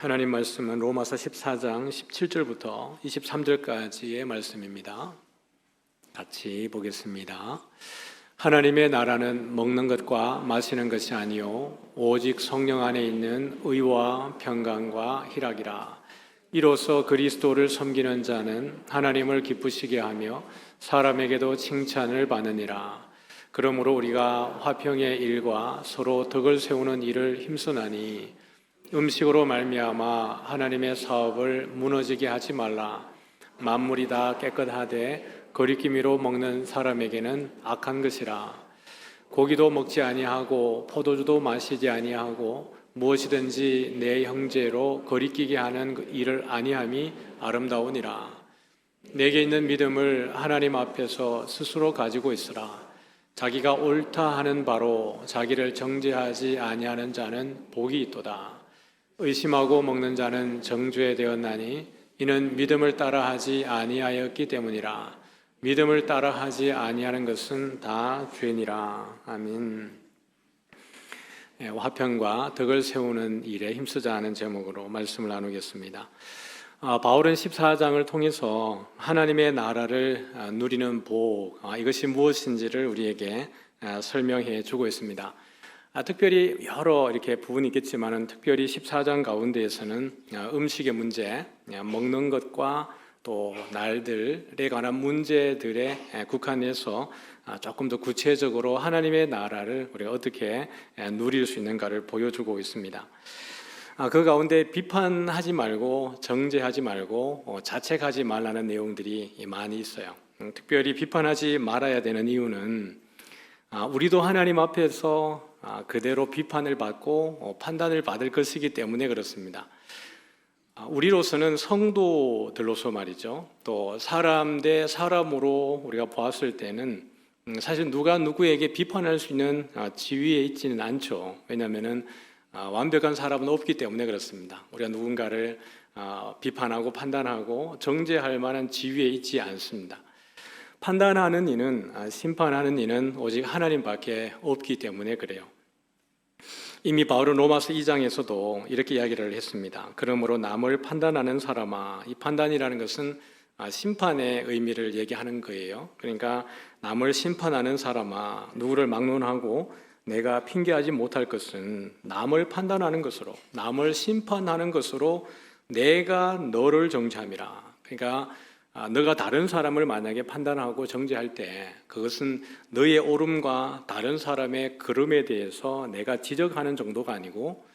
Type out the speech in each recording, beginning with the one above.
하나님 말씀은 로마서 14장 17절부터 23절까지의 말씀입니다. 같이 보겠습니다. 하나님의 나라는 먹는 것과 마시는 것이 아니요 오직 성령 안에 있는 의와 평강과 희락이라. 이로써 그리스도를 섬기는 자는 하나님을 기쁘시게 하며 사람에게도 칭찬을 받느니라. 그러므로 우리가 화평의 일과 서로 덕을 세우는 일을 힘쓰나니 음식으로 말미암아 하나님의 사업을 무너지게 하지 말라. 만물이 다 깨끗하되 거리끼미로 먹는 사람에게는 악한 것이라. 고기도 먹지 아니하고 포도주도 마시지 아니하고 무엇이든지 내 형제로 거리끼게 하는 일을 아니함이 아름다우니라. 내게 있는 믿음을 하나님 앞에서 스스로 가지고 있으라. 자기가 옳다 하는 바로 자기를 정죄하지 아니하는 자는 복이 있도다. 의심하고 먹는 자는 정죄 되었나니 이는 믿음을 따라하지 아니하였기 때문이라. 믿음을 따라하지 아니하는 것은 다 죄니라. 아멘. 화평과 덕을 세우는 일에 힘쓰자 하는 제목으로 말씀을 나누겠습니다. 바울은 14장을 통해서 하나님의 나라를 누리는 복, 이것이 무엇인지를 우리에게 설명해 주고 있습니다. 특별히 여러 이렇게 부분이 있겠지만은 특별히 14장 가운데에서는 음식의 문제, 먹는 것과 또 날들에 관한 문제들에 국한해서 조금 더 구체적으로 하나님의 나라를 우리가 어떻게 누릴 수 있는가를 보여주고 있습니다. 그 가운데 비판하지 말고 정죄하지 말고 자책하지 말라는 내용들이 많이 있어요. 특별히 비판하지 말아야 되는 이유는 우리도 하나님 앞에서 그대로 비판을 받고 판단을 받을 것이기 때문에 그렇습니다. 우리로서는 성도들로서 말이죠. 또 사람 대 사람으로 우리가 보았을 때는 사실 누가 누구에게 비판할 수 있는 지위에 있지는 않죠. 왜냐하면 완벽한 사람은 없기 때문에 그렇습니다. 우리가 누군가를 비판하고 판단하고 정죄할 만한 지위에 있지 않습니다. 판단하는 이는, 심판하는 이는 오직 하나님밖에 없기 때문에 그래요. 이미 바울은 로마서 2장에서도 이렇게 이야기를 했습니다. 그러므로 남을 판단하는 사람아, 이 판단이라는 것은 심판의 의미를 얘기하는 거예요. 그러니까 남을 심판하는 사람아, 누구를 막론하고 내가 핑계하지 못할 것은 남을 판단하는 것으로, 남을 심판하는 것으로 내가 너를 정죄함이라. 그러니까 너가 다른 사람을 만약에 판단하고 정죄할 때 그것은 너의 옳음과 다른 사람의 그름에 대해서 내가 지적하는 정도가 아니고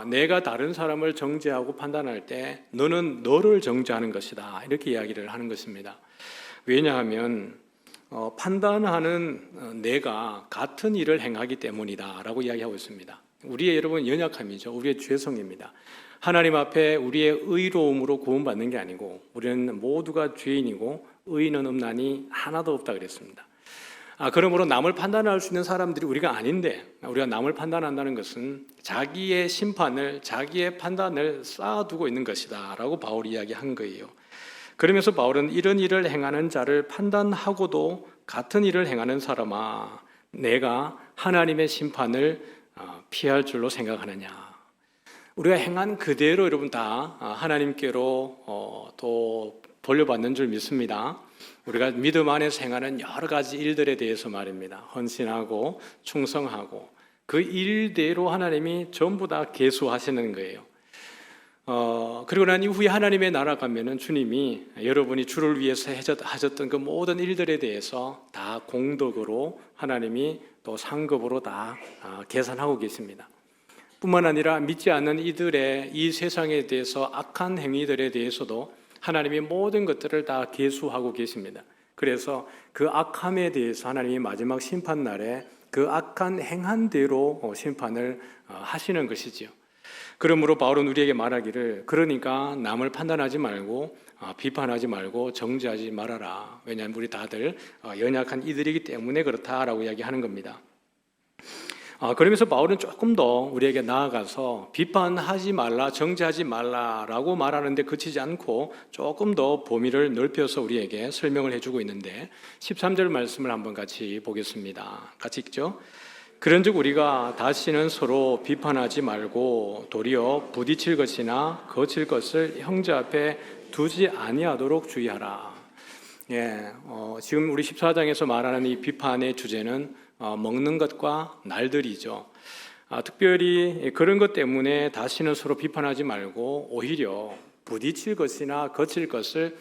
내가 다른 사람을 정죄하고 판단할 때 너는 너를 정죄하는 것이다. 이렇게 이야기를 하는 것입니다. 왜냐하면 판단하는 내가 같은 일을 행하기 때문이다 라고 이야기하고 있습니다. 우리의 여러분 연약함이죠. 우리의 죄성입니다. 하나님 앞에 우리의 의로움으로 구원받는 게 아니고 우리는 모두가 죄인이고 의인은 없나니 하나도 없다 그랬습니다. 그러므로 남을 판단할 수 있는 사람들이 우리가 아닌데 우리가 남을 판단한다는 것은 자기의 심판을, 자기의 판단을 쌓아두고 있는 것이다 라고 바울이 이야기한 거예요. 그러면서 바울은 이런 일을 행하는 자를 판단하고도 같은 일을 행하는 사람아, 내가 하나님의 심판을 피할 줄로 생각하느냐. 우리가 행한 그대로 여러분 다 하나님께로 또 돌려받는 줄 믿습니다. 우리가 믿음 안에서 행하는 여러 가지 일들에 대해서 말입니다. 헌신하고 충성하고 그 일대로 하나님이 전부 다 계수하시는 거예요. 그리고 난 이후에 하나님의 나라 가면은 주님이 여러분이 주를 위해서 하셨던 그 모든 일들에 대해서 다 공덕으로 하나님이 또 상급으로 다 계산하고 계십니다. 뿐만 아니라 믿지 않는 이들의 이 세상에 대해서 악한 행위들에 대해서도 하나님이 모든 것들을 다 계수하고 계십니다. 그래서 그 악함에 대해서 하나님이 마지막 심판날에 그 악한 행한 대로 심판을 하시는 것이지요. 그러므로 바울은 우리에게 말하기를 그러니까 남을 판단하지 말고 비판하지 말고 정죄하지 말아라. 왜냐하면 우리 다들 연약한 이들이기 때문에 그렇다라고 이야기하는 겁니다. 그러면서 바울은 조금 더 우리에게 나아가서 비판하지 말라, 정죄하지 말라라고 말하는데 그치지 않고 조금 더 범위를 넓혀서 우리에게 설명을 해주고 있는데 13절 말씀을 한번 같이 보겠습니다. 같이 읽죠? 그런즉 우리가 다시는 서로 비판하지 말고 도리어 부딪힐 것이나 거칠 것을 형제 앞에 두지 아니하도록 주의하라. 지금 우리 14장에서 말하는 이 비판의 주제는 먹는 것과 날들이죠. 특별히 그런 것 때문에 다시는 서로 비판하지 말고 오히려 부딪힐 것이나 거칠 것을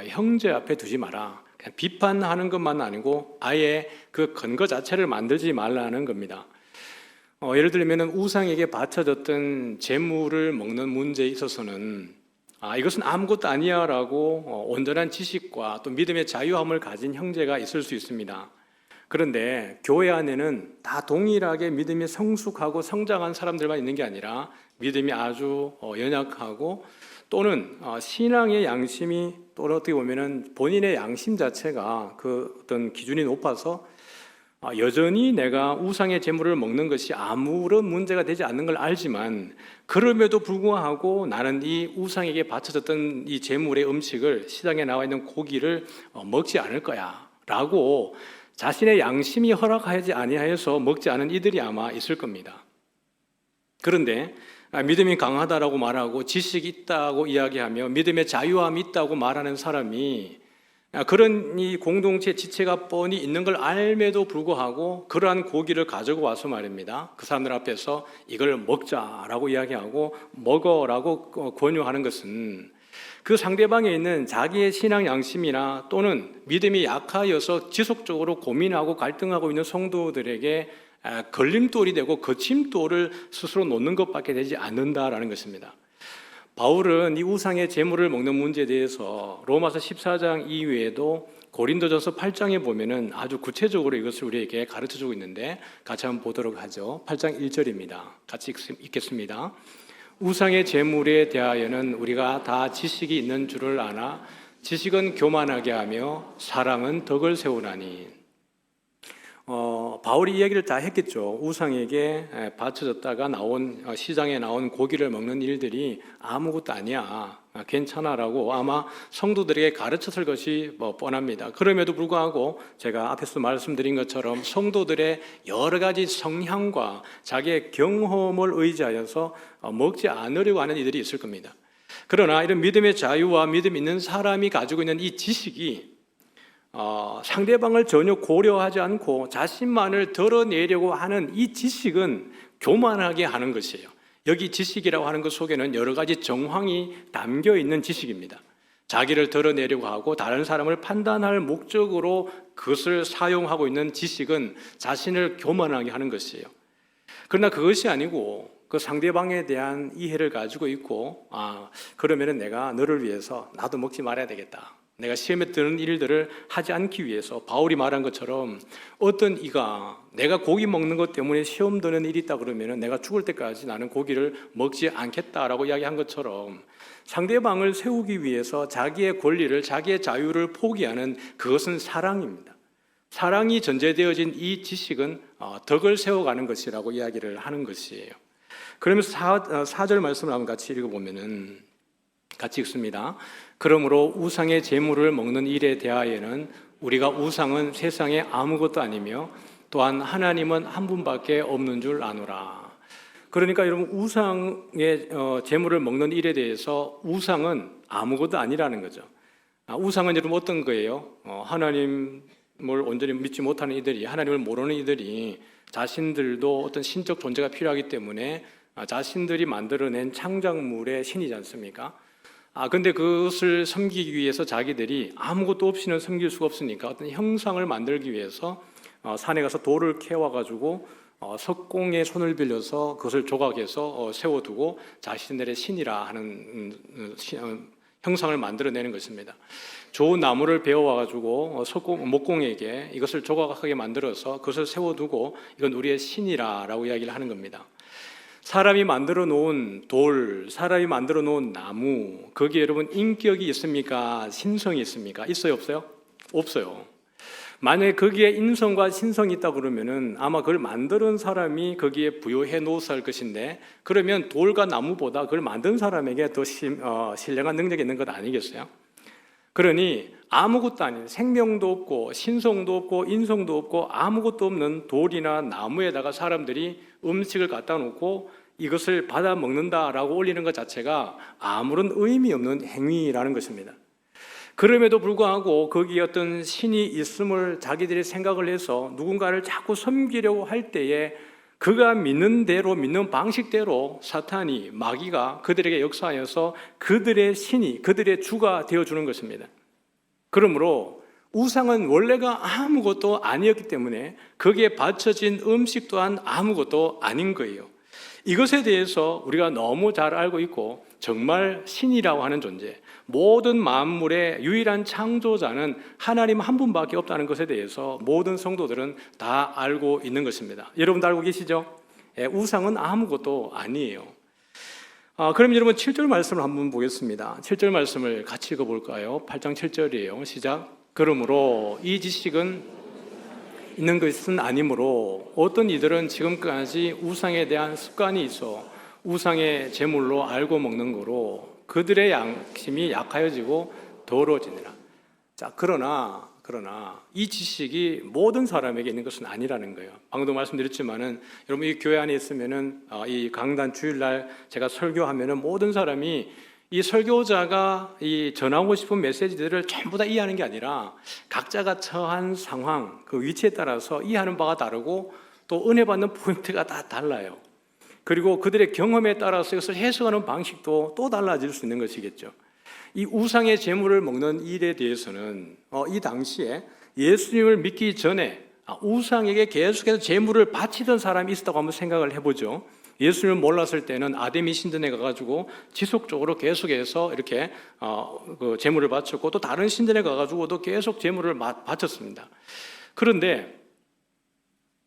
형제 앞에 두지 마라. 그냥 비판하는 것만 아니고 아예 그 근거 자체를 만들지 말라는 겁니다. 예를 들면 우상에게 바쳐졌던 재물을 먹는 문제에 있어서는 이것은 아무것도 아니야 라고 온전한 지식과 또 믿음의 자유함을 가진 형제가 있을 수 있습니다. 그런데 교회 안에는 다 동일하게 믿음이 성숙하고 성장한 사람들만 있는 게 아니라 믿음이 아주 연약하고 또는 신앙의 양심이 또 어떻게 보면은 본인의 양심 자체가 그 어떤 기준이 높아서 여전히 내가 우상의 재물을 먹는 것이 아무런 문제가 되지 않는 걸 알지만 그럼에도 불구하고 나는 이 우상에게 바쳐졌던 이 재물의 음식을 시장에 나와 있는 고기를 먹지 않을 거야 라고 자신의 양심이 허락하지 아니하여서 먹지 않은 이들이 아마 있을 겁니다. 그런데 믿음이 강하다라고 말하고 지식이 있다고 이야기하며 믿음의 자유함이 있다고 말하는 사람이 그런 이 공동체 지체가 뻔히 있는 걸 알매도 불구하고 그러한 고기를 가지고 와서 말입니다. 그 사람들 앞에서 이걸 먹자라고 이야기하고 먹어라고 권유하는 것은 그 상대방에 있는 자기의 신앙 양심이나 또는 믿음이 약하여서 지속적으로 고민하고 갈등하고 있는 성도들에게 걸림돌이 되고 거침돌을 스스로 놓는 것밖에 되지 않는다라는 것입니다. 바울은 이 우상의 재물을 먹는 문제에 대해서 로마서 14장 이외에도 고린도전서 8장에 보면은 아주 구체적으로 이것을 우리에게 가르쳐주고 있는데 같이 한번 보도록 하죠. 8장 1절입니다. 같이 읽겠습니다. 우상의 재물에 대하여는 우리가 다 지식이 있는 줄을 아나 지식은 교만하게 하며 사랑은 덕을 세우나니. 바울이 이야기를 다 했겠죠. 우상에게 바쳐졌다가 나온 시장에 나온 고기를 먹는 일들이 아무것도 아니야, 괜찮아라고 아마 성도들에게 가르쳤을 것이 뻔합니다. 그럼에도 불구하고 제가 앞에서 말씀드린 것처럼 성도들의 여러 가지 성향과 자기의 경험을 의지하여서 먹지 않으려고 하는 이들이 있을 겁니다. 그러나 이런 믿음의 자유와 믿음 있는 사람이 가지고 있는 이 지식이 상대방을 전혀 고려하지 않고 자신만을 드러내려고 하는 이 지식은 교만하게 하는 것이에요. 여기 지식이라고 하는 것 속에는 여러 가지 정황이 담겨 있는 지식입니다. 자기를 드러내려고 하고 다른 사람을 판단할 목적으로 그것을 사용하고 있는 지식은 자신을 교만하게 하는 것이에요. 그러나 그것이 아니고 그 상대방에 대한 이해를 가지고 있고 그러면은 내가 너를 위해서 나도 먹지 말아야 되겠다, 내가 시험에 드는 일들을 하지 않기 위해서 바울이 말한 것처럼 어떤 이가 내가 고기 먹는 것 때문에 시험 드는 일이 있다 그러면 내가 죽을 때까지 나는 고기를 먹지 않겠다라고 이야기한 것처럼 상대방을 세우기 위해서 자기의 권리를, 자기의 자유를 포기하는 그것은 사랑입니다. 사랑이 전제되어진 이 지식은 덕을 세워가는 것이라고 이야기를 하는 것이에요. 그러면서 4절 말씀을 한번 같이 읽어보면은 같이 읽습니다. 그러므로 우상의 재물을 먹는 일에 대하여는 우리가 우상은 세상에 아무것도 아니며 또한 하나님은 한 분밖에 없는 줄 아노라. 그러니까 여러분 우상의 재물을 먹는 일에 대해서 우상은 아무것도 아니라는 거죠. 우상은 여러분 어떤 거예요? 하나님을 온전히 믿지 못하는 이들이, 하나님을 모르는 이들이 자신들도 어떤 신적 존재가 필요하기 때문에 자신들이 만들어낸 창작물의 신이지 않습니까? 근데 그것을 섬기기 위해서 자기들이 아무것도 없이는 섬길 수가 없으니까 어떤 형상을 만들기 위해서 산에 가서 돌을 캐와가지고 석공의 손을 빌려서 그것을 조각해서 세워두고 자신들의 신이라 하는 형상을 만들어내는 것입니다. 좋은 나무를 베어와가지고 목공에게 이것을 조각하게 만들어서 그것을 세워두고 이건 우리의 신이라라고 이야기를 하는 겁니다. 사람이 만들어 놓은 돌, 사람이 만들어 놓은 나무, 거기에 여러분 인격이 있습니까? 신성이 있습니까? 있어요, 없어요? 없어요. 만약에 거기에 인성과 신성이 있다 그러면은 아마 그걸 만드는 사람이 거기에 부여해 놓았을 할 것인데, 그러면 돌과 나무보다 그걸 만든 사람에게 더 신령한 능력이 있는 것 아니겠어요? 그러니 아무것도 아닌, 생명도 없고 신성도 없고 인성도 없고 아무것도 없는 돌이나 나무에다가 사람들이 음식을 갖다 놓고 이것을 받아 먹는다라고 올리는 것 자체가 아무런 의미 없는 행위라는 것입니다. 그럼에도 불구하고 거기에 어떤 신이 있음을 자기들이 생각을 해서 누군가를 자꾸 섬기려고 할 때에 그가 믿는 대로, 믿는 방식대로 사탄이, 마귀가 그들에게 역사하여서 그들의 신이, 그들의 주가 되어주는 것입니다. 그러므로 우상은 원래가 아무것도 아니었기 때문에 거기에 바쳐진 음식 또한 아무것도 아닌 거예요. 이것에 대해서 우리가 너무 잘 알고 있고 정말 신이라고 하는 존재, 모든 만물의 유일한 창조자는 하나님 한 분밖에 없다는 것에 대해서 모든 성도들은 다 알고 있는 것입니다. 여러분도 알고 계시죠? 우상은 아무것도 아니에요. 그럼 여러분 7절 말씀을 한번 보겠습니다. 7절 말씀을 같이 읽어볼까요? 8장 7절이에요. 시작. 그러므로 이 지식은 있는 것은 아니므로 어떤 이들은 지금까지 우상에 대한 습관이 있어 우상의 제물로 알고 먹는 거로 그들의 양심이 약하여지고 더러워지니라. 자, 그러나 이 지식이 모든 사람에게 있는 것은 아니라는 거예요. 방금도 말씀드렸지만은 여러분 이 교회 안에 있으면은 이 강단 주일날 제가 설교하면은 모든 사람이 이 설교자가 이 전하고 싶은 메시지들을 전부 다 이해하는 게 아니라 각자가 처한 상황, 그 위치에 따라서 이해하는 바가 다르고 또 은혜 받는 포인트가 다 달라요. 그리고 그들의 경험에 따라서 이것을 해석하는 방식도 또 달라질 수 있는 것이겠죠. 이 우상의 제물을 먹는 일에 대해서는 이 당시에 예수님을 믿기 전에 우상에게 계속해서 제물을 바치던 사람이 있었다고 한번 생각을 해보죠. 예수님을 몰랐을 때는 아데미 신전에 가가지고 지속적으로 계속해서 이렇게 그 제물을 바쳤고 또 다른 신전에 가가지고도 계속 제물을 바쳤습니다. 그런데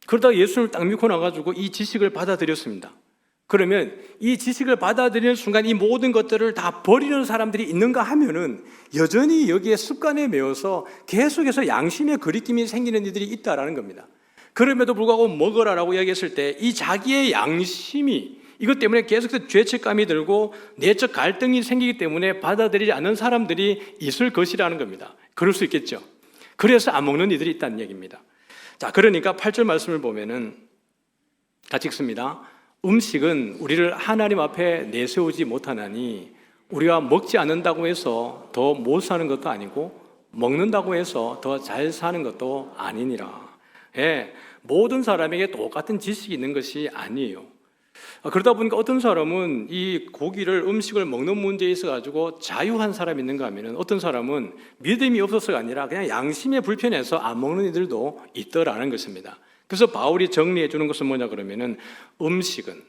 그러다가 예수님을 딱 믿고 나가지고 이 지식을 받아들였습니다. 그러면 이 지식을 받아들이는 순간 이 모든 것들을 다 버리는 사람들이 있는가 하면은 여전히 여기에 습관에 매여서 계속해서 양심의 거리낌이 생기는 이들이 있다라는 겁니다. 그럼에도 불구하고 먹으라라고 이야기했을 때 이 자기의 양심이 이것 때문에 계속해서 죄책감이 들고 내적 갈등이 생기기 때문에 받아들이지 않는 사람들이 있을 것이라는 겁니다. 그럴 수 있겠죠. 그래서 안 먹는 이들이 있다는 얘기입니다. 자, 그러니까 8절 말씀을 보면은 같이 읽습니다. 음식은 우리를 하나님 앞에 내세우지 못하나니 우리가 먹지 않는다고 해서 더 못 사는 것도 아니고 먹는다고 해서 더 잘 사는 것도 아니니라. 모든 사람에게 똑같은 지식이 있는 것이 아니에요. 그러다 보니까 어떤 사람은 이 고기를 음식을 먹는 문제에 있어가지고 자유한 사람이 있는가 하면은 어떤 사람은 믿음이 없어서가 아니라 그냥 양심에 불편해서 안 먹는 이들도 있더라는 것입니다. 그래서 바울이 정리해 주는 것은 뭐냐 그러면은 음식은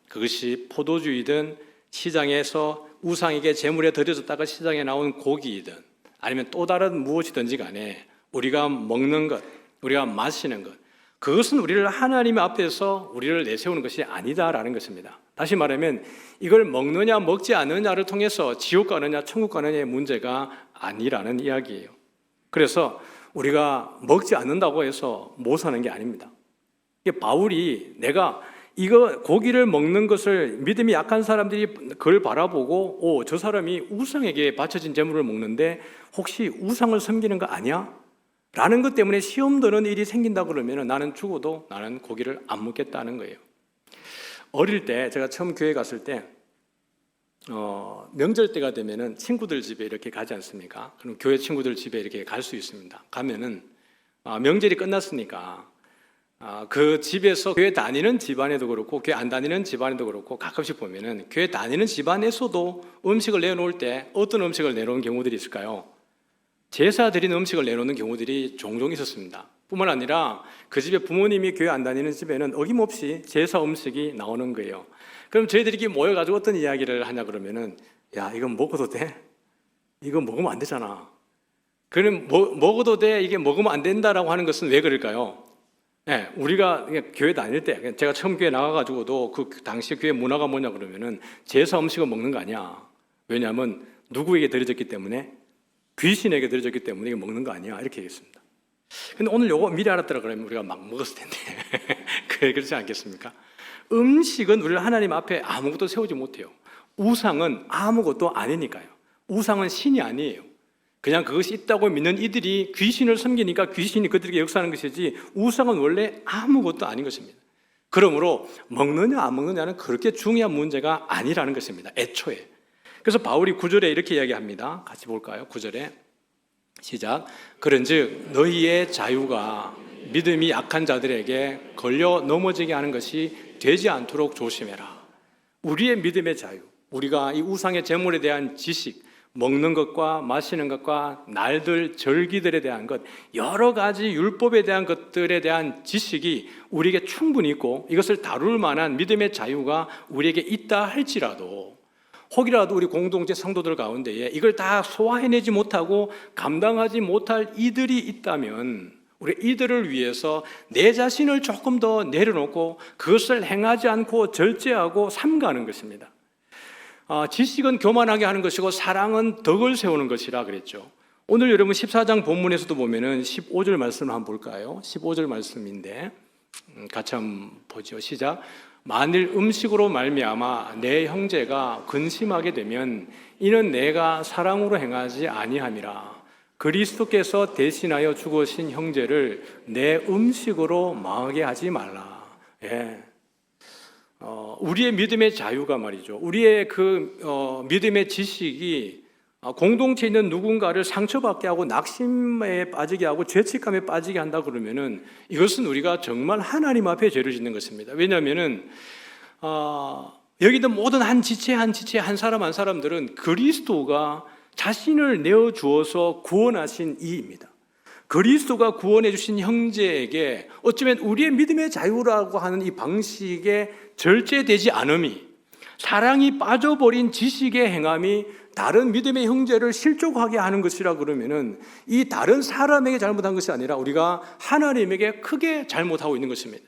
그것이 포도주이든 시장에서 우상에게 제물에 드려졌다가 시장에 나온 고기이든 아니면 또 다른 무엇이든지 간에 우리가 먹는 것, 우리가 마시는 것, 그것은 우리를 하나님 앞에서 우리를 내세우는 것이 아니다라는 것입니다. 다시 말하면 이걸 먹느냐 먹지 않느냐를 통해서 지옥 가느냐 천국 가느냐의 문제가 아니라는 이야기예요. 그래서 우리가 먹지 않는다고 해서 못 사는 게 아닙니다. 바울이 내가 이거 고기를 먹는 것을 믿음이 약한 사람들이 그걸 바라보고 저 사람이 우상에게 바쳐진 제물을 먹는데 혹시 우상을 섬기는 거 아니야? 라는 것 때문에 시험 드는 일이 생긴다 그러면 나는 죽어도 나는 고기를 안 먹겠다는 거예요. 어릴 때 제가 처음 교회 갔을 때 명절 때가 되면은 친구들 집에 이렇게 가지 않습니까? 그럼 교회 친구들 집에 이렇게 갈 수 있습니다. 가면은 명절이 끝났으니까 그 집에서 교회 다니는 집안에도 그렇고 교회 안 다니는 집안에도 그렇고 가끔씩 보면은 교회 다니는 집안에서도 음식을 내놓을 때 어떤 음식을 내놓은 경우들이 있을까요? 제사 드린 음식을 내놓는 경우들이 종종 있었습니다. 뿐만 아니라 그 집에 부모님이 교회 안 다니는 집에는 어김없이 제사 음식이 나오는 거예요. 그럼 저희들이 이렇게 모여가지고 어떤 이야기를 하냐 그러면은 야, 이건 먹어도 돼? 이거 먹으면 안 되잖아. 그럼 먹어도 돼? 이게 먹으면 안 된다라고 하는 것은 왜 그럴까요? 우리가 교회 다닐 때 제가 처음 교회 나가가지고도 그 당시 교회 문화가 뭐냐 그러면은 제사 음식을 먹는 거 아니야. 왜냐하면 누구에게 드려졌기 때문에 귀신에게 드려졌기 때문에 이거 먹는 거 아니야 이렇게 얘기했습니다. 근데 오늘 요거 미리 알았더라 그러면 우리가 막 먹었을 텐데 그렇지 않겠습니까? 음식은 우리를 하나님 앞에 아무것도 세우지 못해요. 우상은 아무것도 아니니까요. 우상은 신이 아니에요. 그냥 그것이 있다고 믿는 이들이 귀신을 섬기니까 귀신이 그들에게 역사하는 것이지 우상은 원래 아무것도 아닌 것입니다. 그러므로 먹느냐 안 먹느냐는 그렇게 중요한 문제가 아니라는 것입니다. 애초에. 그래서 바울이 9절에 이렇게 이야기합니다. 같이 볼까요? 9절에 시작. 그런즉 너희의 자유가 믿음이 약한 자들에게 걸려 넘어지게 하는 것이 되지 않도록 조심해라. 우리의 믿음의 자유, 우리가 이 우상의 제물에 대한 지식, 먹는 것과 마시는 것과 날들, 절기들에 대한 것, 여러 가지 율법에 대한 것들에 대한 지식이 우리에게 충분히 있고 이것을 다룰 만한 믿음의 자유가 우리에게 있다 할지라도 혹이라도 우리 공동체 성도들 가운데에 이걸 다 소화해내지 못하고 감당하지 못할 이들이 있다면 우리 이들을 위해서 내 자신을 조금 더 내려놓고 그것을 행하지 않고 절제하고 삼가는 것입니다. 지식은 교만하게 하는 것이고 사랑은 덕을 세우는 것이라 그랬죠. 오늘 여러분 14장 본문에서도 보면은 15절 말씀을 한번 볼까요? 15절 말씀인데 같이 한번 보죠. 시작. 만일 음식으로 말미암아 내 형제가 근심하게 되면 이는 내가 사랑으로 행하지 아니함이라. 그리스도께서 대신하여 죽으신 형제를 내 음식으로 망하게 하지 말라. 예. 우리의 믿음의 자유가 말이죠. 우리의 믿음의 지식이 공동체에 있는 누군가를 상처받게 하고 낙심에 빠지게 하고 죄책감에 빠지게 한다 그러면은 이것은 우리가 정말 하나님 앞에 죄를 짓는 것입니다. 왜냐하면은 여기 있는 모든 한 지체 한 사람 한 사람들은 그리스도가 자신을 내어 주어서 구원하신 이입니다. 그리스도가 구원해 주신 형제에게 어쩌면 우리의 믿음의 자유라고 하는 이 방식에 절제되지 않음이, 사랑이 빠져버린 지식의 행함이 다른 믿음의 형제를 실족하게 하는 것이라 그러면은 이 다른 사람에게 잘못한 것이 아니라 우리가 하나님에게 크게 잘못하고 있는 것입니다.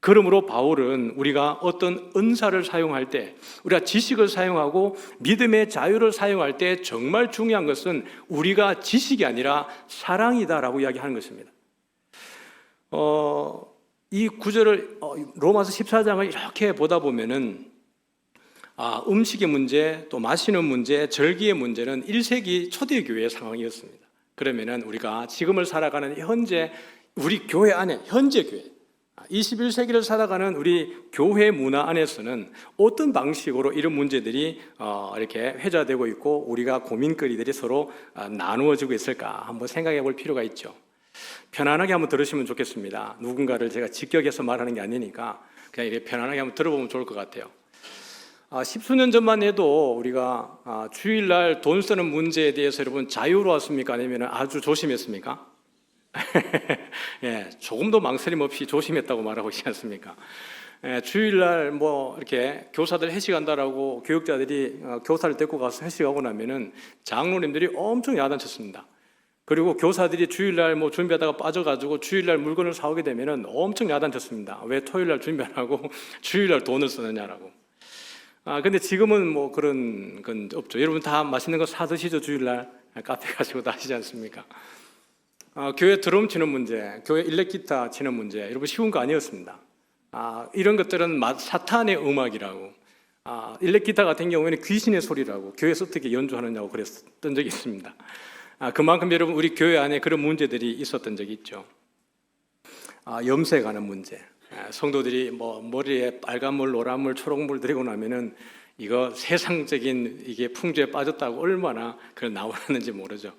그러므로 바울은 우리가 어떤 은사를 사용할 때, 우리가 지식을 사용하고 믿음의 자유를 사용할 때 정말 중요한 것은 우리가 지식이 아니라 사랑이다라고 이야기하는 것입니다. 이 구절을 로마서 14장을 이렇게 보다 보면은 음식의 문제, 또 마시는 문제, 절기의 문제는 1세기 초대교회의 상황이었습니다. 그러면은 우리가 지금을 살아가는 현재 우리 교회 안에 현재 교회 21세기를 살아가는 우리 교회 문화 안에서는 어떤 방식으로 이런 문제들이 이렇게 회자되고 있고 우리가 고민거리들이 서로 나누어지고 있을까 한번 생각해 볼 필요가 있죠. 편안하게 한번 들으시면 좋겠습니다. 누군가를 제가 직격해서 말하는 게 아니니까 그냥 이렇게 편안하게 한번 들어보면 좋을 것 같아요. 10수년 전만 해도 우리가 주일날 돈 쓰는 문제에 대해서 여러분 자유로웠습니까? 아니면 아주 조심했습니까? 예, 조금도 망설임 없이 조심했다고 말하고 있지 않습니까? 예, 주일날 뭐 이렇게 교사들 회식한다라고 교육자들이 교사를 데리고 가서 회식하고 나면은 장로님들이 엄청 야단쳤습니다. 그리고 교사들이 주일날 뭐 준비하다가 빠져가지고 주일날 물건을 사오게 되면은 엄청 야단쳤습니다. 왜 토요일날 준비 안 하고 주일날 돈을 쓰느냐라고. 근데 지금은 뭐 그런 건 없죠. 여러분 다 맛있는 거 사 드시죠. 주일날 카페 가시고 다 하시지 않습니까? 교회 드럼 치는 문제, 교회 일렉기타 치는 문제, 여러분 쉬운 거 아니었습니다. 이런 것들은 사탄의 음악이라고, 일렉기타 같은 경우에는 귀신의 소리라고 교회에서 어떻게 연주하느냐고 그랬던 적이 있습니다. 그만큼 여러분 우리 교회 안에 그런 문제들이 있었던 적이 있죠. 염색하는 문제, 성도들이 뭐 머리에 빨간물, 노란물, 초록물 들이고 나면은 이거 세상적인 이게 풍조에 빠졌다고 얼마나 그걸 나오는지 모르죠.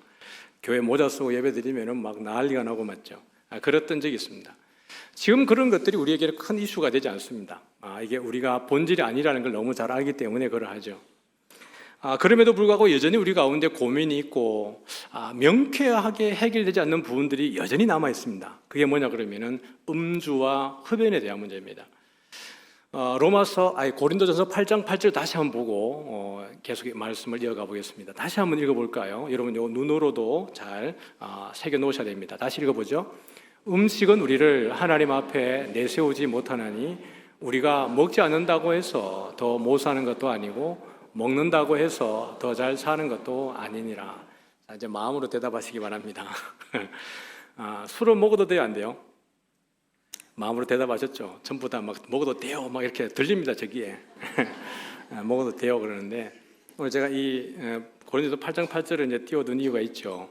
교회 모자 쓰고 예배 드리면은 막 난리가 나고 맞죠. 그랬던 적이 있습니다. 지금 그런 것들이 우리에게 큰 이슈가 되지 않습니다. 이게 우리가 본질이 아니라는 걸 너무 잘 알기 때문에 그걸 하죠. 그럼에도 불구하고 여전히 우리 가운데 고민이 있고 명쾌하게 해결되지 않는 부분들이 여전히 남아 있습니다. 그게 뭐냐 그러면은 음주와 흡연에 대한 문제입니다. 고린도전서 8장 8절 다시 한번 보고 계속 말씀을 이어가 보겠습니다. 다시 한번 읽어볼까요? 여러분 요 눈으로도 잘 새겨 놓으셔야 됩니다. 다시 읽어보죠. 음식은 우리를 하나님 앞에 내세우지 못하나니 우리가 먹지 않는다고 해서 더 못 사는 것도 아니고 먹는다고 해서 더 잘 사는 것도 아니니라. 이제 마음으로 대답하시기 바랍니다. 술을 먹어도 돼요, 안 돼요? 마음으로 대답하셨죠? 전부 다 막 먹어도 돼요, 막 이렇게 들립니다, 저기에. 먹어도 돼요 그러는데 오늘 제가 이 고린도서 8장 8절을 이제 띄워둔 이유가 있죠.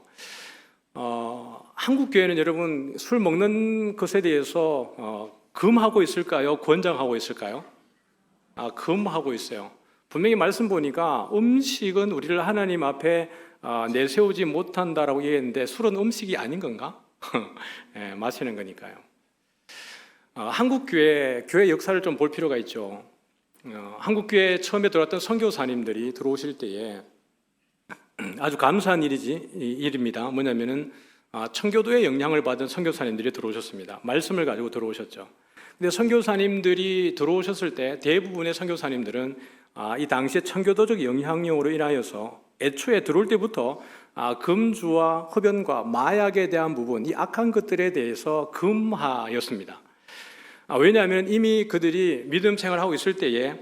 한국 교회는 여러분 술 먹는 것에 대해서 금하고 있을까요? 권장하고 있을까요? 금하고 있어요. 분명히 말씀 보니까 음식은 우리를 하나님 앞에 내세우지 못한다라고 얘기했는데 술은 음식이 아닌 건가? 네, 마시는 거니까요. 한국 교회 역사를 좀 볼 필요가 있죠. 한국 교회에 처음에 들어왔던 선교사님들이 들어오실 때에 아주 감사한 일입니다. 뭐냐면은 청교도의 영향을 받은 선교사님들이 들어오셨습니다. 말씀을 가지고 들어오셨죠. 근데 선교사님들이 들어오셨을 때 대부분의 선교사님들은 이 당시에 청교도적 영향력으로 인하여서 애초에 들어올 때부터 금주와 흡연과 마약에 대한 부분, 이 악한 것들에 대해서 금하였습니다. 왜냐하면 이미 그들이 믿음 생활하고 있을 때에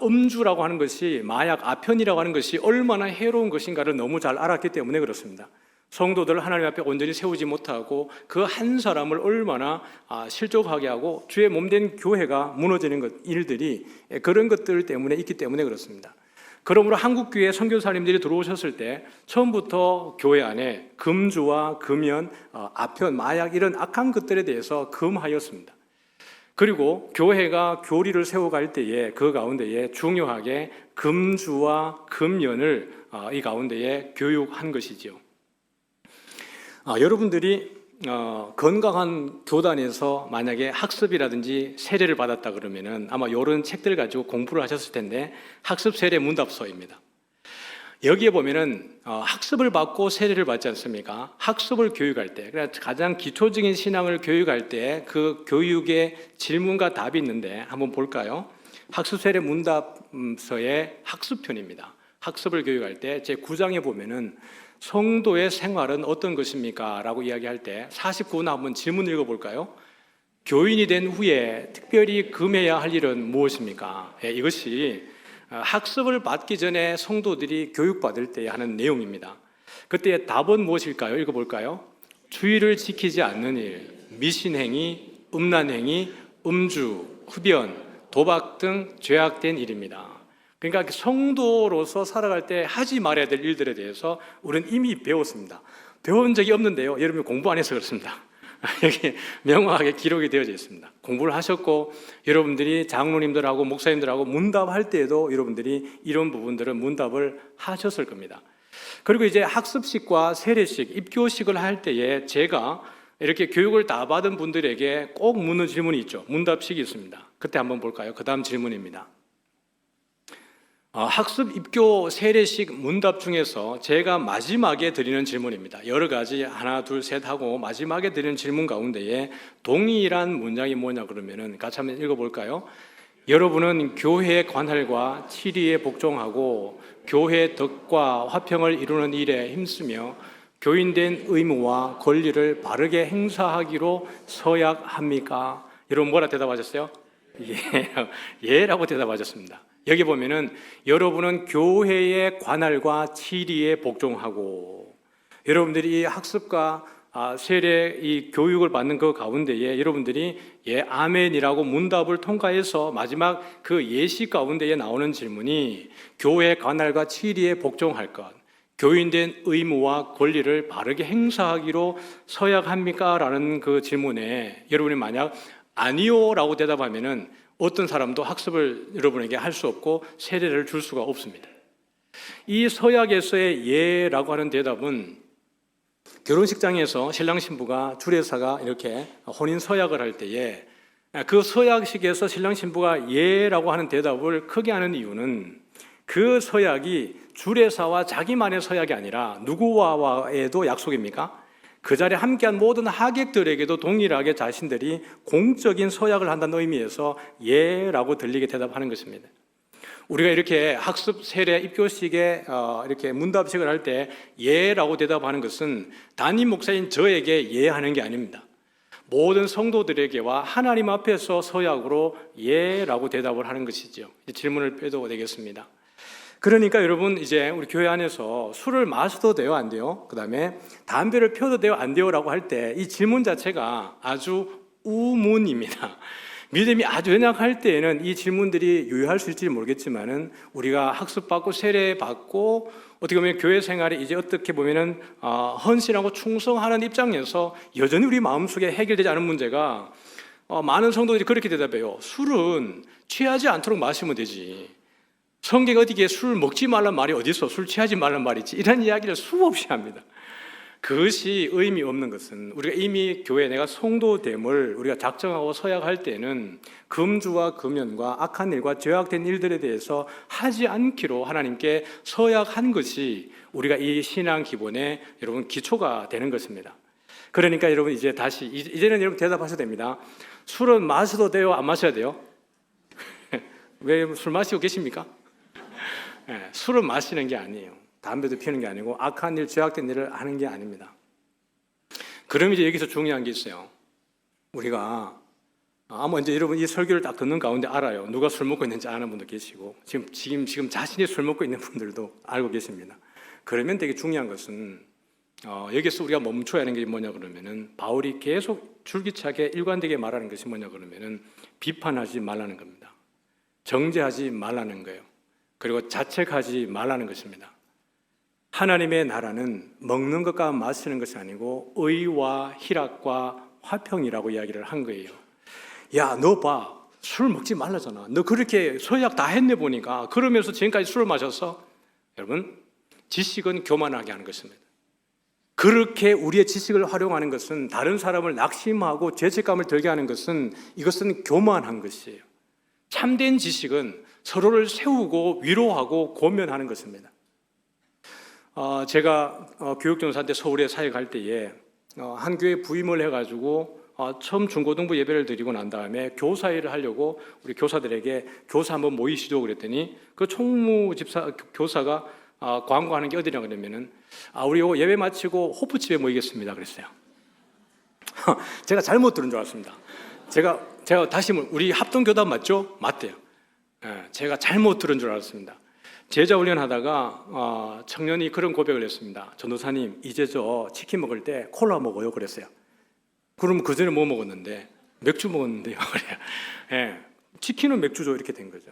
음주라고 하는 것이, 마약, 아편이라고 하는 것이 얼마나 해로운 것인가를 너무 잘 알았기 때문에 그렇습니다. 성도들을 하나님 앞에 온전히 세우지 못하고 그 한 사람을 얼마나 실족하게 하고 주의 몸된 교회가 무너지는 일들이 그런 것들 때문에 있기 때문에 그렇습니다. 그러므로 한국 교회 선교사님들이 들어오셨을 때 처음부터 교회 안에 금주와 금연, 아편, 마약 이런 악한 것들에 대해서 금하였습니다. 그리고 교회가 교리를 세워갈 때에 그 가운데에 중요하게 금주와 금연을 이 가운데에 교육한 것이지요. 여러분들이 건강한 교단에서 만약에 학습이라든지 세례를 받았다 그러면은 아마 이런 책들 가지고 공부를 하셨을 텐데, 학습 세례 문답서입니다. 여기에 보면은 학습을 받고 세례를 받지 않습니까? 학습을 교육할 때, 그러니까 가장 기초적인 신앙을 교육할 때 그 교육의 질문과 답이 있는데 한번 볼까요? 학습 세례 문답서의 학습편입니다. 학습을 교육할 때 제 9장에 보면은 성도의 생활은 어떤 것입니까? 라고 이야기할 때 49나 한번 질문 읽어볼까요? 교인이 된 후에 특별히 금해야 할 일은 무엇입니까? 이것이 학습을 받기 전에 성도들이 교육받을 때 하는 내용입니다. 그때 답은 무엇일까요? 읽어볼까요? 주의를 지키지 않는 일, 미신행위, 음란행위, 음주, 흡연, 도박 등 죄악된 일입니다. 그러니까 성도로서 살아갈 때 하지 말아야 될 일들에 대해서 우리는 이미 배웠습니다. 배운 적이 없는데요, 여러분 공부 안 해서 그렇습니다. 여기 명확하게 기록이 되어져 있습니다. 공부를 하셨고 여러분들이 장로님들하고 목사님들하고 문답할 때에도 여러분들이 이런 부분들은 문답을 하셨을 겁니다. 그리고 이제 학습식과 세례식, 입교식을 할 때에 제가 이렇게 교육을 다 받은 분들에게 꼭 묻는 질문이 있죠. 문답식이 있습니다. 그때 한번 볼까요? 그 다음 질문입니다. 학습, 입교, 세례식 문답 중에서 제가 마지막에 드리는 질문입니다. 여러 가지 하나, 둘, 셋 하고 마지막에 드리는 질문 가운데에 동일한 문장이 뭐냐 그러면은 같이 한번 읽어볼까요? 여러분은 교회의 관할과 치리에 복종하고 교회의 덕과 화평을 이루는 일에 힘쓰며 교인된 의무와 권리를 바르게 행사하기로 서약합니까? 여러분 뭐라 대답하셨어요? 예라고 대답하셨습니다. 여기 보면은 여러분은 교회의 관할과 치리에 복종하고, 여러분들이 이 학습과 세례 이 교육을 받는 그 가운데에 여러분들이 아멘이라고 문답을 통과해서 마지막 그 예시 가운데에 나오는 질문이 교회의 관할과 치리에 복종할 것, 교인된 의무와 권리를 바르게 행사하기로 서약합니까? 라는 그 질문에 여러분이 만약 아니요라고 대답하면은 어떤 사람도 학습을 여러분에게 할 수 없고 세례를 줄 수가 없습니다. 이 서약에서의 예라고 하는 대답은 결혼식장에서 신랑 신부가 주례사가 이렇게 혼인 서약을 할 때에 그 서약식에서 신랑 신부가 예라고 하는 대답을 크게 하는 이유는 그 서약이 주례사와 자기만의 서약이 아니라 누구와에도 약속입니까? 그 자리에 함께한 모든 하객들에게도 동일하게 자신들이 공적인 서약을 한다는 의미에서 예라고 들리게 대답하는 것입니다. 우리가 이렇게 학습, 세례, 입교식에 이렇게 문답식을 할 때 예라고 대답하는 것은 담임 목사인 저에게 예하는 게 아닙니다. 모든 성도들에게와 하나님 앞에서 서약으로 예라고 대답을 하는 것이죠. 질문을 빼도 되겠습니다. 그러니까 여러분 이제 우리 교회 안에서 술을 마셔도 돼요, 안 돼요? 그 다음에 담배를 피워도 돼요, 안 돼요? 라고 할 때 이 질문 자체가 아주 우문입니다. 믿음이 아주 연약할 때에는 이 질문들이 유효할 수 있을지 모르겠지만은 우리가 학습받고 세례받고 어떻게 보면 교회 생활에 이제 어떻게 보면은 헌신하고 충성하는 입장에서 여전히 우리 마음속에 해결되지 않은 문제가 많은 성도들이 그렇게 대답해요. 술은 취하지 않도록 마시면 되지. 성경에 어디에 술 먹지 말란 말이 어디 있어? 술 취하지 말란 말이지. 이런 이야기를 수없이 합니다. 그것이 의미 없는 것은 우리가 이미 교회 내가 성도됨을 우리가 작정하고 서약할 때는 금주와 금연과 악한 일과 죄악된 일들에 대해서 하지 않기로 하나님께 서약한 것이 우리가 이 신앙 기본의 여러분 기초가 되는 것입니다. 그러니까 여러분 이제 다시 이제는 여러분 대답하셔도 됩니다. 술은 마셔도 돼요? 안 마셔야 돼요? 왜 술 마시고 계십니까? 네, 술은 마시는 게 아니에요. 담배도 피우는 게 아니고 악한 일, 죄악된 일을 하는 게 아닙니다. 그럼 이제 여기서 중요한 게 있어요. 우리가 아마 이제 여러분 이 설교를 딱 듣는 가운데 알아요. 누가 술 먹고 있는지 아는 분도 계시고 지금 자신이 술 먹고 있는 분들도 알고 계십니다. 그러면 되게 중요한 것은 여기서 우리가 멈춰야 하는 게 뭐냐 그러면은 바울이 계속 줄기차게 일관되게 말하는 것이 뭐냐 그러면은 비판하지 말라는 겁니다. 정죄하지 말라는 거예요. 그리고 자책하지 말라는 것입니다. 하나님의 나라는 먹는 것과 마시는 것이 아니고 의와 희락과 화평이라고 이야기를 한 거예요. 야, 너 봐. 술 먹지 말라잖아. 너 그렇게 서약 다 했네 보니까. 그러면서 지금까지 술을 마셨어? 여러분, 지식은 교만하게 하는 것입니다. 그렇게 우리의 지식을 활용하는 것은 다른 사람을 낙심하고 죄책감을 들게 하는 것은 이것은 교만한 것이에요. 참된 지식은 서로를 세우고 위로하고 고면하는 것입니다. 제가 교육전사 때 서울에 사역할 때에 한 교회 부임을 해가지고 처음 중고등부 예배를 드리고 난 다음에 교사일을 하려고 우리 교사들에게 교사 한번 모이시죠 그랬더니 그 총무 집사 교사가 광고하는 게 어디냐 그러면은 우리 요거 예배 마치고 호프집에 모이겠습니다 그랬어요. 제가 잘못 들은 줄 알았습니다. 제가 다시 우리 합동교단 맞죠? 맞대요. 제가 잘못 들은 줄 알았습니다. 제자 훈련하다가 청년이 그런 고백을 했습니다. 전도사님, 이제 저 치킨 먹을 때 콜라 먹어요 그랬어요. 그럼 그 전에 뭐 먹었는데? 맥주 먹었는데요. 그래요. 치킨은 맥주죠 이렇게 된 거죠.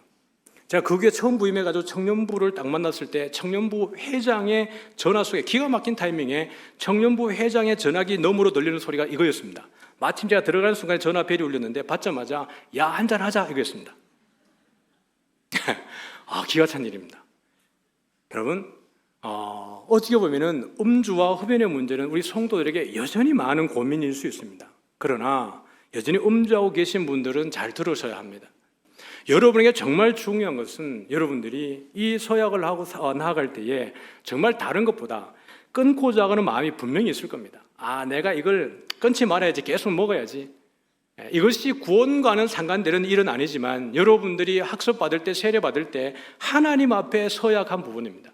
제가 그 교회 처음 부임해가지고 청년부를 딱 만났을 때 청년부 회장의 전화 속에 기가 막힌 타이밍에 청년부 회장의 전화기 너머로 들리는 소리가 이거였습니다. 마침 제가 들어가는 순간에 전화 벨이 울렸는데 받자마자 야, 한잔 하자 이거였습니다. 기가 찬 일입니다. 여러분, 어떻게 보면은 음주와 흡연의 문제는 우리 성도들에게 여전히 많은 고민일 수 있습니다. 그러나 여전히 음주하고 계신 분들은 잘 들으셔야 합니다. 여러분에게 정말 중요한 것은 여러분들이 이 서약을 하고 나아갈 때에 정말 다른 것보다 끊고자 하는 마음이 분명히 있을 겁니다. 내가 이걸 끊지 말아야지, 계속 먹어야지. 이것이 구원과는 상관되는 일은 아니지만 여러분들이 학습받을 때, 세례받을 때 하나님 앞에 서약한 부분입니다.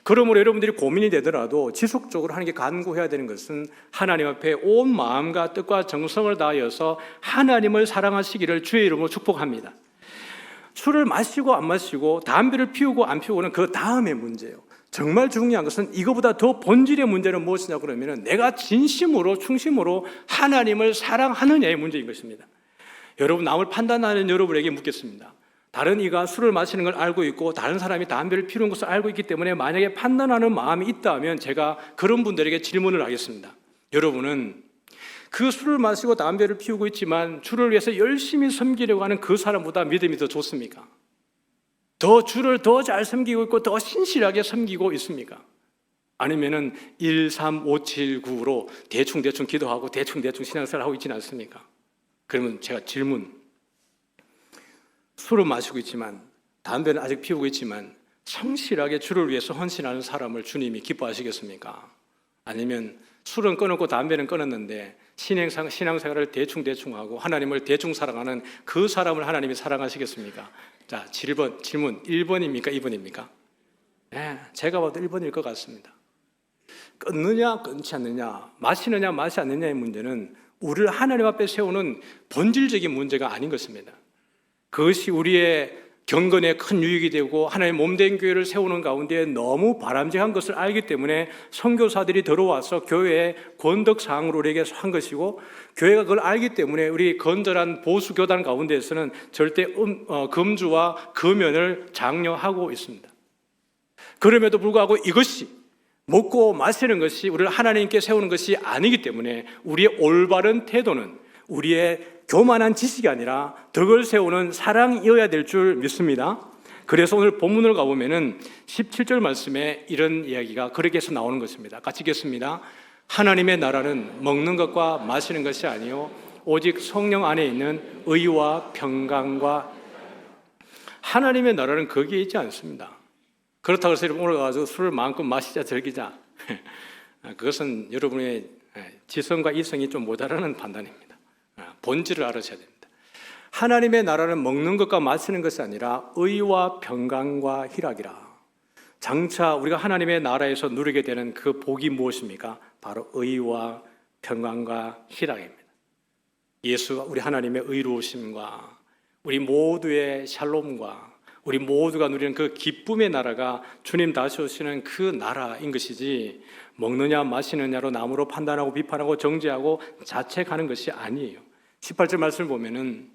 그러므로 여러분들이 고민이 되더라도 지속적으로 하나님께 간구해야 되는 것은 하나님 앞에 온 마음과 뜻과 정성을 다하여서 하나님을 사랑하시기를 주의 이름으로 축복합니다. 술을 마시고 안 마시고 담배를 피우고 안 피우고는 그 다음의 문제예요. 정말 중요한 것은 이거보다 더 본질의 문제는 무엇이냐 그러면 내가 진심으로 충심으로 하나님을 사랑하느냐의 문제인 것입니다. 여러분, 남을 판단하는 여러분에게 묻겠습니다. 다른 이가 술을 마시는 걸 알고 있고 다른 사람이 담배를 피우는 것을 알고 있기 때문에 만약에 판단하는 마음이 있다면 제가 그런 분들에게 질문을 하겠습니다. 여러분은 그 술을 마시고 담배를 피우고 있지만 주를 위해서 열심히 섬기려고 하는 그 사람보다 믿음이 더 좋습니까? 더 주를 더 잘 섬기고 있고 더 신실하게 섬기고 있습니까? 아니면은 1, 3, 5, 7, 9로 대충 기도하고 대충 신앙생활 하고 있지는 않습니까? 그러면 제가 질문, 술을 마시고 있지만 담배는 아직 피우고 있지만 성실하게 주를 위해서 헌신하는 사람을 주님이 기뻐하시겠습니까? 아니면 술은 끊었고 담배는 끊었는데 신앙생활을 대충 하고 하나님을 대충 사랑하는 그 사람을 하나님이 사랑하시겠습니까? 자, 질문 1번입니까? 2번입니까? 네, 제가 봐도 1번일 것 같습니다. 끊느냐 끊지 않느냐, 마시느냐 마시지 않느냐의 문제는 우리를 하나님 앞에 세우는 본질적인 문제가 아닌 것입니다. 그것이 우리의 경건에 큰 유익이 되고 하나님의 몸된 교회를 세우는 가운데 너무 바람직한 것을 알기 때문에 선교사들이 들어와서 교회의 권덕사항으로 우리에게 한 것이고, 교회가 그걸 알기 때문에 우리 건전한 보수 교단 가운데에서는 절대 금주와 금연을 장려하고 있습니다. 그럼에도 불구하고 이것이 먹고 마시는 것이 우리를 하나님께 세우는 것이 아니기 때문에 우리의 올바른 태도는 우리의 교만한 지식이 아니라 덕을 세우는 사랑이어야 될 줄 믿습니다. 그래서 오늘 본문을 가보면은 17절 말씀에 이런 이야기가 그렇게 해서 나오는 것입니다. 같이 읽겠습니다. 하나님의 나라는 먹는 것과 마시는 것이 아니요 오직 성령 안에 있는 의와 평강과. 하나님의 나라는 거기에 있지 않습니다. 그렇다고 해서 여러분 오늘 가서 술을 마음껏 마시자 즐기자, 그것은 여러분의 지성과 이성이 좀 모자라는 판단입니다. 본질을 알아셔야 됩니다. 하나님의 나라는 먹는 것과 마시는 것이 아니라 의와 평강과 희락이라. 장차 우리가 하나님의 나라에서 누리게 되는 그 복이 무엇입니까? 바로 의와 평강과 희락입니다. 예수가 우리 하나님의 의로우심과 우리 모두의 샬롬과 우리 모두가 누리는 그 기쁨의 나라가 주님 다시 오시는 그 나라인 것이지, 먹느냐 마시느냐로 남으로 판단하고 비판하고 정죄하고 자책하는 것이 아니에요. 18절 말씀을 보면은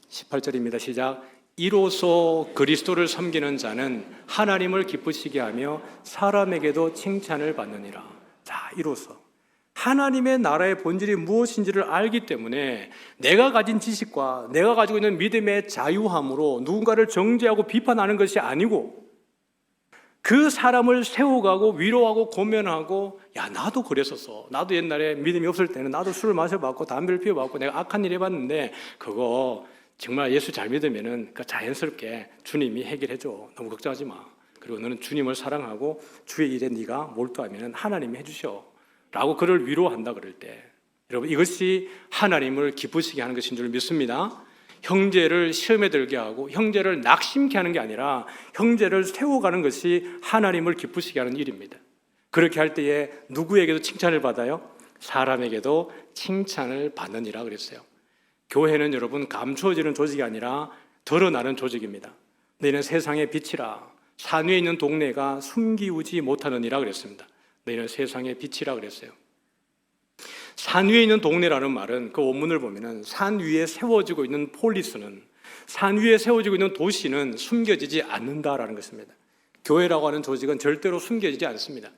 18절입니다. 시작. 이로써 그리스도를 섬기는 자는 하나님을 기쁘시게 하며 사람에게도 칭찬을 받느니라. 자, 이로써 하나님의 나라의 본질이 무엇인지를 알기 때문에 내가 가진 지식과 내가 가지고 있는 믿음의 자유함으로 누군가를 정죄하고 비판하는 것이 아니고, 그 사람을 세워가고 위로하고 고면하고, 야 나도 그랬었어, 나도 옛날에 믿음이 없을 때는 나도 술을 마셔봤고 담배를 피워봤고 내가 악한 일 해봤는데 그거 정말 예수 잘 믿으면은 자연스럽게 주님이 해결해줘, 너무 걱정하지 마, 그리고 너는 주님을 사랑하고 주의 일에 네가 몰두하면 하나님이 해주셔 라고 그를 위로한다 그럴 때, 여러분 이것이 하나님을 기쁘시게 하는 것인 줄 믿습니다. 형제를 시험에 들게 하고 형제를 낙심케 하는 게 아니라 형제를 세워가는 것이 하나님을 기쁘시게 하는 일입니다. 그렇게 할 때에 누구에게도 칭찬을 받아요? 사람에게도 칭찬을 받느니라 그랬어요. 교회는 여러분 감추어지는 조직이 아니라 드러나는 조직입니다. 너희는 세상의 빛이라. 산 위에 있는 동네가 숨기우지 못하느니라 그랬습니다. 너희는 세상의 빛이라 그랬어요. 산 위에 있는 동네라는 말은 그 원문을 보면은 산 위에 세워지고 있는 폴리스는, 산 위에 세워지고 있는 도시는 숨겨지지 않는다라는 것입니다. 교회라고 하는 조직은 절대로 숨겨지지 않습니다.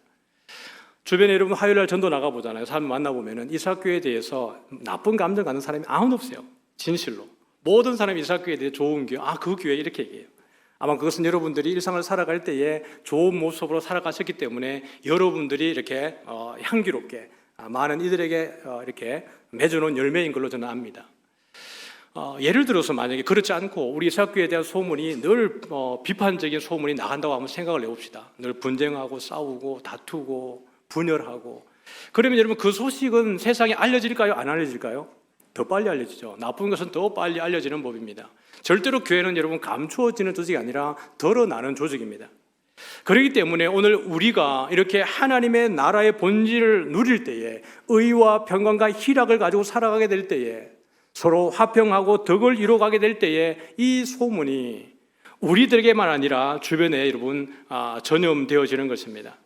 주변에 여러분 화요일날 전도 나가보잖아요. 사람 만나보면은 이사학교에 대해서 나쁜 감정 갖는 사람이 아무도 없어요. 진실로 모든 사람이 이사학교에 대해 좋은 교회, 그 교회 이렇게 얘기해요. 아마 그것은 여러분들이 일상을 살아갈 때에 좋은 모습으로 살아가셨기 때문에 여러분들이 이렇게 향기롭게 많은 이들에게 이렇게 맺어놓은 열매인 걸로 저는 압니다. 예를 들어서 만약에 그렇지 않고 우리 이사학교에 대한 소문이 늘 비판적인 소문이 나간다고 한번 생각을 해봅시다. 늘 분쟁하고 싸우고 다투고 분열하고, 그러면 여러분 그 소식은 세상에 알려질까요? 안 알려질까요? 더 빨리 알려지죠. 나쁜 것은 더 빨리 알려지는 법입니다. 절대로 교회는 여러분 감추어지는 조직이 아니라 드러나는 조직입니다. 그렇기 때문에 오늘 우리가 이렇게 하나님의 나라의 본질을 누릴 때에, 의와 평강과 희락을 가지고 살아가게 될 때에, 서로 화평하고 덕을 이루어가게 될 때에 이 소문이 우리들에게만 아니라 주변에 여러분 전염되어지는 것입니다.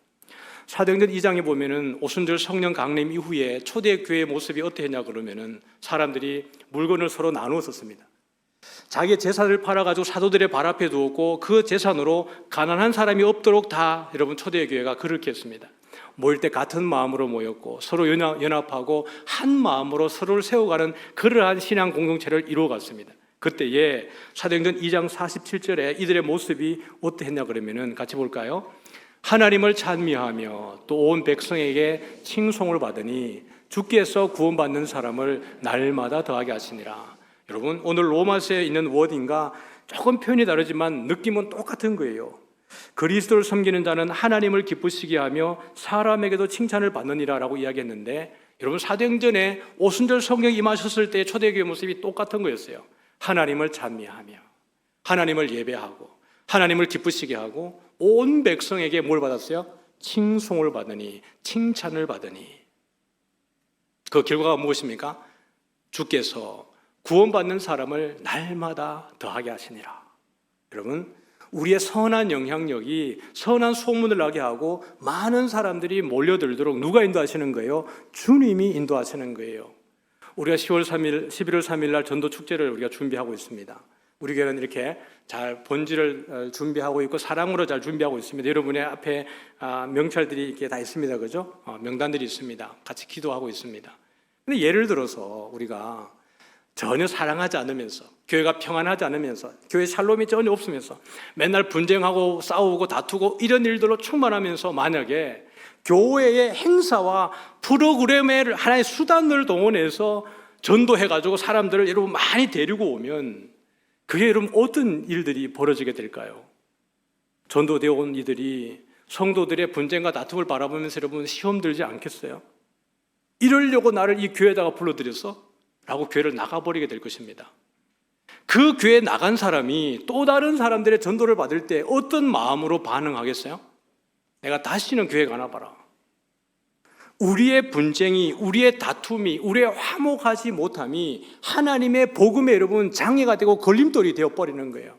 사도행전 2장에 보면은 오순절 성령 강림 이후에 초대교회의 모습이 어땠냐 그러면은 사람들이 물건을 서로 나누었었습니다. 자기의 재산을 팔아가지고 사도들의 발 앞에 두었고 그 재산으로 가난한 사람이 없도록 다 여러분 초대교회가 그렇게 했습니다. 모일 때 같은 마음으로 모였고 서로 연합하고 한 마음으로 서로를 세워가는 그러한 신앙 공동체를 이루어갔습니다. 그때에 사도행전 2장 47절에 이들의 모습이 어땠냐 그러면은 같이 볼까요? 하나님을 찬미하며 또 온 백성에게 칭송을 받으니 주께서 구원받는 사람을 날마다 더하게 하시니라. 여러분 오늘 로마서에 있는 워딩과 조금 표현이 다르지만 느낌은 똑같은 거예요. 그리스도를 섬기는 자는 하나님을 기쁘시게 하며 사람에게도 칭찬을 받느니라 라고 이야기했는데, 여러분 사도행전에 오순절 성령이 임하셨을 때의 초대교회 모습이 똑같은 거였어요. 하나님을 찬미하며 하나님을 예배하고 하나님을 기쁘시게 하고 온 백성에게 뭘 받았어요? 칭송을 받으니, 칭찬을 받으니. 그 결과가 무엇입니까? 주께서 구원받는 사람을 날마다 더하게 하시니라. 여러분, 우리의 선한 영향력이 선한 소문을 나게 하고 많은 사람들이 몰려들도록 누가 인도하시는 거예요? 주님이 인도하시는 거예요. 우리가 11월 3일 날 전도 축제를 우리가 준비하고 있습니다. 우리 교회는 이렇게 잘 본질을 준비하고 있고 사랑으로 잘 준비하고 있습니다. 여러분의 앞에 명찰들이 이렇게 다 있습니다. 그죠? 명단들이 있습니다. 같이 기도하고 있습니다. 근데 예를 들어서 우리가 전혀 사랑하지 않으면서, 교회가 평안하지 않으면서, 교회 샬롬이 전혀 없으면서 맨날 분쟁하고 싸우고 다투고 이런 일들로 충만하면서 만약에 교회의 행사와 프로그램의 하나의 수단을 동원해서 전도해가지고 사람들을 여러분 많이 데리고 오면 그게 여러분 어떤 일들이 벌어지게 될까요? 전도되어 온 이들이 성도들의 분쟁과 다툼을 바라보면서 여러분 시험 들지 않겠어요? 이러려고 나를 이 교회에다가 불러들였어? 라고 교회를 나가버리게 될 것입니다. 그 교회에 나간 사람이 또 다른 사람들의 전도를 받을 때 어떤 마음으로 반응하겠어요? 내가 다시는 교회 가나 봐라. 우리의 분쟁이, 우리의 다툼이, 우리의 화목하지 못함이 하나님의 복음에 여러분 장애가 되고 걸림돌이 되어버리는 거예요.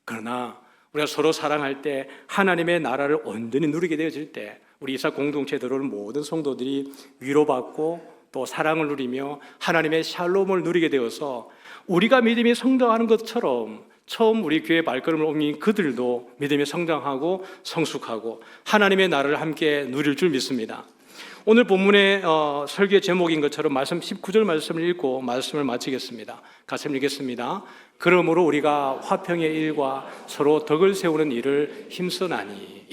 그러나 우리가 서로 사랑할 때 하나님의 나라를 온전히 누리게 되어질 때 우리 이사 공동체에 들어오는 모든 성도들이 위로받고 또 사랑을 누리며 하나님의 샬롬을 누리게 되어서 우리가 믿음이 성장하는 것처럼 처음 우리 교회 발걸음을 옮긴 그들도 믿음이 성장하고 성숙하고 하나님의 나라를 함께 누릴 줄 믿습니다. 오늘 본문의 설교의 제목인 것처럼 말씀 19절 말씀을 읽고 말씀을 마치겠습니다. 같이 읽겠습니다. 그러므로 우리가 화평의 일과 서로 덕을 세우는 일을 힘쓰나니.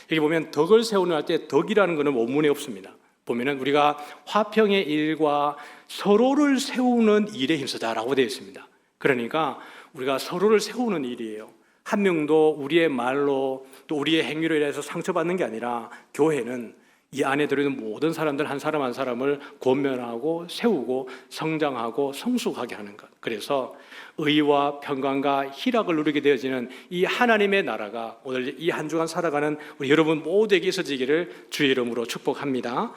여기 보면 덕을 세우는 할 때 덕이라는 것은 원문에 없습니다. 보면은 우리가 화평의 일과 서로를 세우는 일에 힘쓰자라고 되어 있습니다. 그러니까 우리가 서로를 세우는 일이에요. 한 명도 우리의 말로 또 우리의 행위로 인해서 상처받는 게 아니라 교회는 이 안에 들어있는 모든 사람들 한 사람 한 사람을 권면하고 세우고 성장하고 성숙하게 하는 것. 그래서 의와 평강과 희락을 누리게 되어지는 이 하나님의 나라가 오늘 이 한 주간 살아가는 우리 여러분 모두에게 있어지기를 주의 이름으로 축복합니다.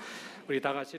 우리 다 같이